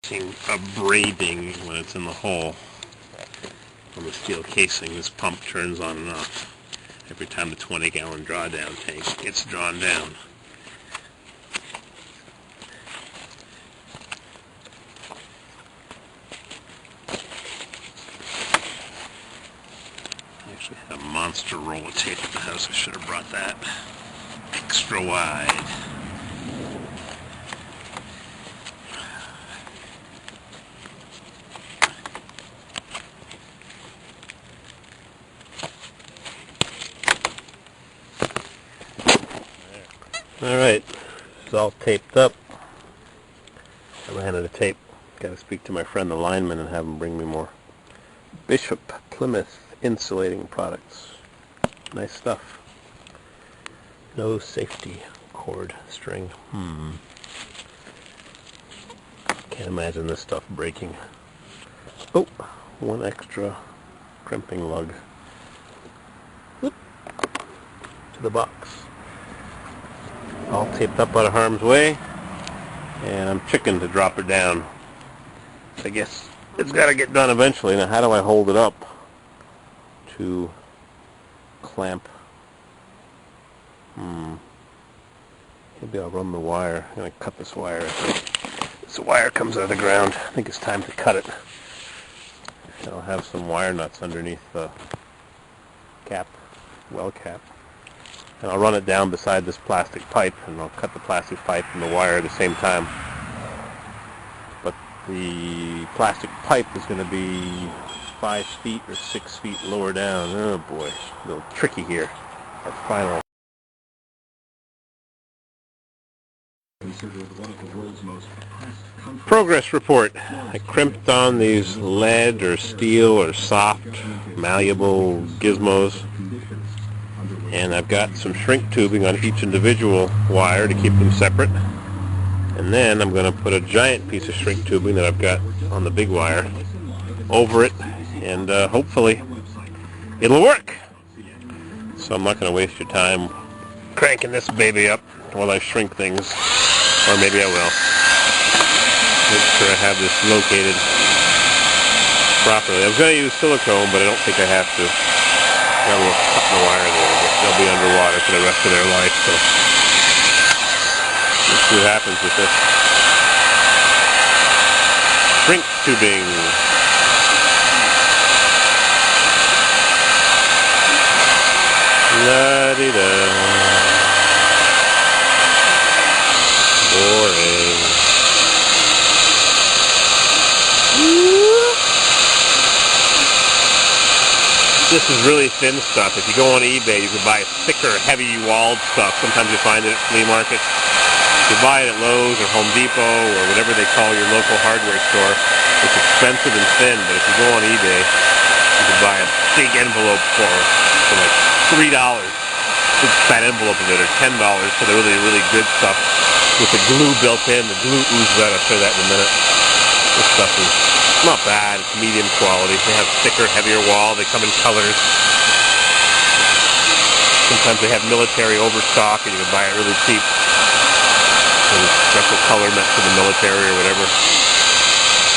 A braiding when it's in the hole on the steel casing. This pump turns on and off every time the 20-gallon drawdown tank gets drawn down. I actually had a monster roll of tape at the house. I should have brought that extra wide. Alright, it's all taped up. I ran out of tape. Got to speak to my friend the lineman and have him bring me more. Bishop Plymouth insulating products. Nice stuff. No safety cord string. Can't imagine this stuff breaking. Oh, one extra crimping lug. Whoop. To the box. All taped up out of harm's way, and I'm chicken to drop her down. I guess it's got to get done eventually. Now, how do I hold it up to clamp? Maybe I'll run the wire. I'm going to cut this wire. This wire comes out of the ground. I think it's time to cut it. I'll have some wire nuts underneath the cap, well cap. And I'll run it down beside this plastic pipe, and I'll cut the plastic pipe and the wire at the same time. But the plastic pipe is going to be 5 feet or 6 feet lower down. Oh boy, a little tricky here. Our final. Progress report. I crimped on these lead or steel or soft, malleable gizmos. And I've got some shrink tubing on each individual wire to keep them separate. And then I'm going to put a giant piece of shrink tubing that I've got on the big wire over it, and hopefully it'll work. So I'm not going to waste your time cranking this baby up while I shrink things, or maybe I will. Make sure I have this located properly. I was going to use silicone, but I don't think I have to. Got a little cut in the wire there, but they'll be underwater for the rest of their life, so let's see what happens with this. Shrink tubing. La-di-da. Boring. This is really thin stuff. If you go on eBay, you can buy thicker, heavy-walled stuff. Sometimes you find it at flea markets. You buy it at Lowe's or Home Depot or whatever they call your local hardware store. It's expensive and thin, but if you go on eBay, you can buy a big envelope for like $3. Big fat envelope of it, or $10 for the really, really good stuff with the glue built in. The glue oozes out. I'll show you that in a minute. This stuff is not bad. It's medium quality. They have thicker, heavier wall. They come in colors. Sometimes they have military overstock, and you can buy it really cheap. And special color meant for the military or whatever.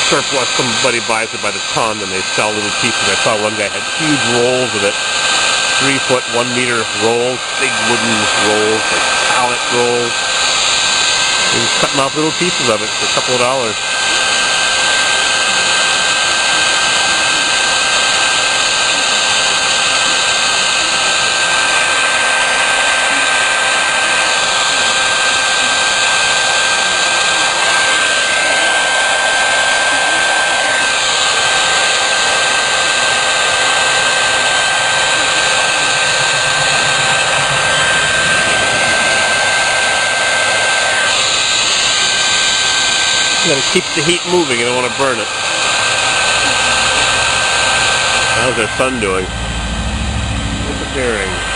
Surplus, somebody buys it by the ton, and they sell little pieces. I saw one guy had huge rolls of it. 3-foot, 1-meter rolls, big wooden rolls, like pallet rolls. And he's cutting off little pieces of it for a couple of dollars. You gotta keep the heat moving, you don't want to burn it. How's our sun doing? Disappearing.